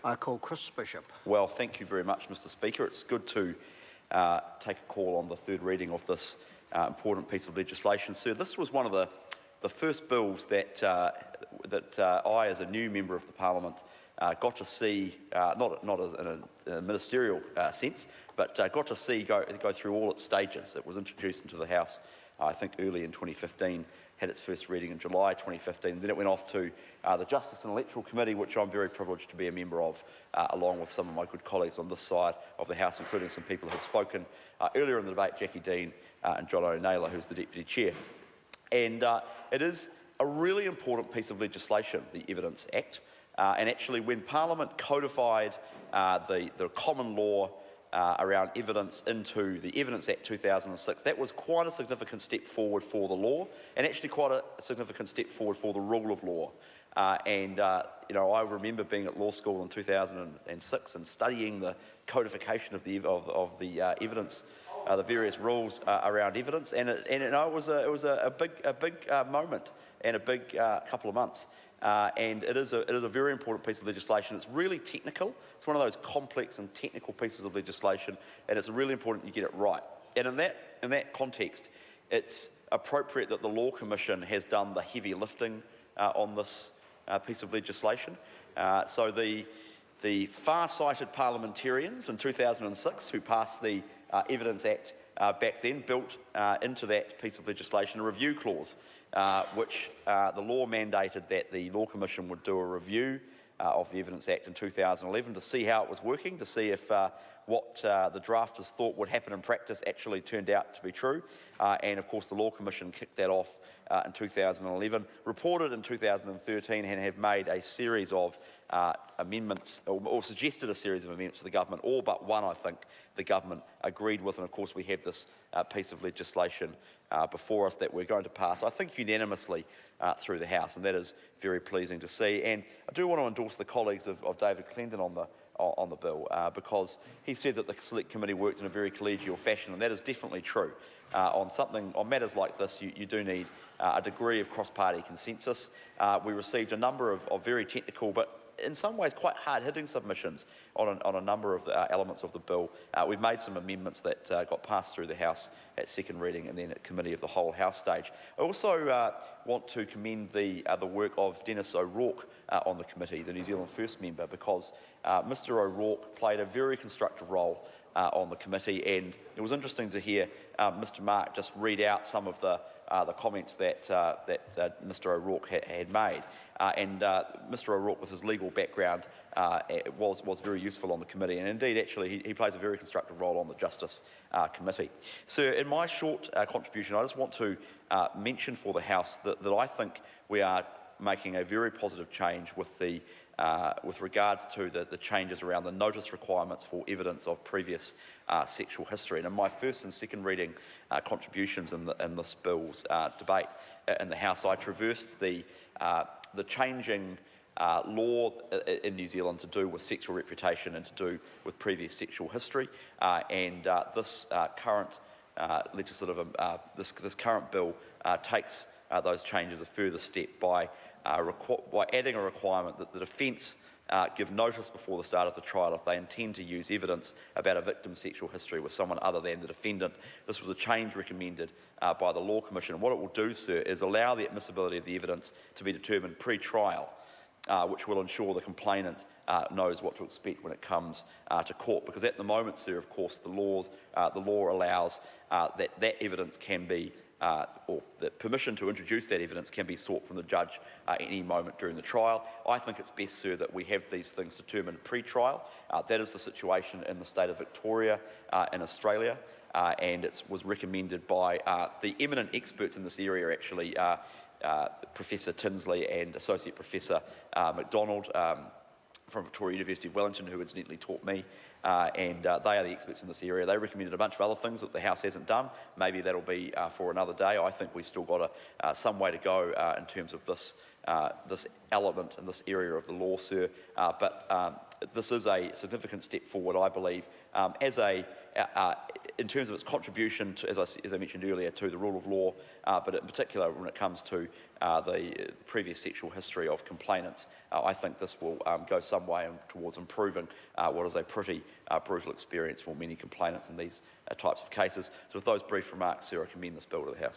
I call Chris Bishop. Well, thank you very much, Mr Speaker. It's good to take a call on the third reading of this important piece of legislation. Sir, this was one of the first bills that I, as a new member of the Parliament, got to see, not in a ministerial sense, but got to see go through all its stages. It was introduced into the House, I think, early in 2015, had its first reading in July 2015, and then it went off to the Justice and Electoral Committee, which I'm very privileged to be a member of, along with some of my good colleagues on this side of the House, including some people who have spoken earlier in the debate, Jackie Dean and John O'Naylor, who's the Deputy Chair. And it is a really important piece of legislation, the Evidence Act. And actually, when Parliament codified the common law around evidence into the Evidence Act 2006, that was quite a significant step forward for the law, and actually quite a significant step forward for the rule of law. You know, I remember being at law school in 2006 and studying the codification of the evidence, the various rules around evidence, and it was a big moment and a big couple of months. And it is a very important piece of legislation. It's really technical. It's one of those complex and technical pieces of legislation, and it's really important you get it right. And in that context, it's appropriate that the Law Commission has done the heavy lifting on this piece of legislation. So the far-sighted parliamentarians in 2006 who passed the Evidence Act back then built into that piece of legislation a review clause, which the law mandated that the Law Commission would do a review of the Evidence Act in 2011 to see how it was working, to see if what the drafters thought would happen in practice actually turned out to be true. And of course the Law Commission kicked that off in 2011, reported in 2013, and have made a series of amendments, or suggested a series of amendments to the government. All but one, I think, the government agreed with, and of course we have this piece of legislation before us that we're going to pass, I think, unanimously through the House, and that is very pleasing to see. And I do want to endorse the colleagues of David Clendon on the bill, because he said that the Select Committee worked in a very collegial fashion, and that is definitely true. On matters like this, you do need a degree of cross-party consensus. We received a number of very technical, but in some ways quite hard-hitting submissions on a number of the elements of the bill. We've made some amendments that got passed through the House at second reading and then at Committee of the Whole House stage. I also want to commend the work of Dennis O'Rourke on the committee, the New Zealand First member, because Mr O'Rourke played a very constructive role on the committee, and it was interesting to hear Mr Mark just read out some of the comments that Mr O'Rourke had made. Mr O'Rourke, with his legal background, was very useful on the committee, and indeed actually he plays a very constructive role on the Justice Committee. So in my short contribution, I just want to mention for the House that I think we are making a very positive change with regards to the changes around the notice requirements for evidence of previous sexual history. And in my first and second reading contributions in this bill's debate in the House, I traversed the changing law in New Zealand to do with sexual reputation and to do with previous sexual history, this current legislative, this current bill takes those changes a further step by adding a requirement that the defence give notice before the start of the trial if they intend to use evidence about a victim's sexual history with someone other than the defendant. This was a change recommended by the Law Commission. And what it will do, sir, is allow the admissibility of the evidence to be determined pre-trial, which will ensure the complainant knows what to expect when it comes to court. Because at the moment, sir, of course, the law allows that evidence can be or the permission to introduce that evidence can be sought from the judge at any moment during the trial. I think it's best, sir, that we have these things determined pre-trial. That is the situation in the state of Victoria in Australia, and it was recommended by the eminent experts in this area, actually, Professor Tinsley and Associate Professor MacDonald from Victoria University of Wellington, who incidentally taught me, and they are the experts in this area. They recommended a bunch of other things that the House hasn't done. Maybe that'll be for another day. I think we've still got some way to go in terms of this element in this area of the law, sir. But this is a significant step forward, I believe, as in terms of its contribution, to, as I mentioned earlier, to the rule of law, but in particular when it comes to the previous sexual history of complainants, I think this will go some way towards improving what is a pretty brutal experience for many complainants in these types of cases. So with those brief remarks, Sarah, I commend this bill to the House.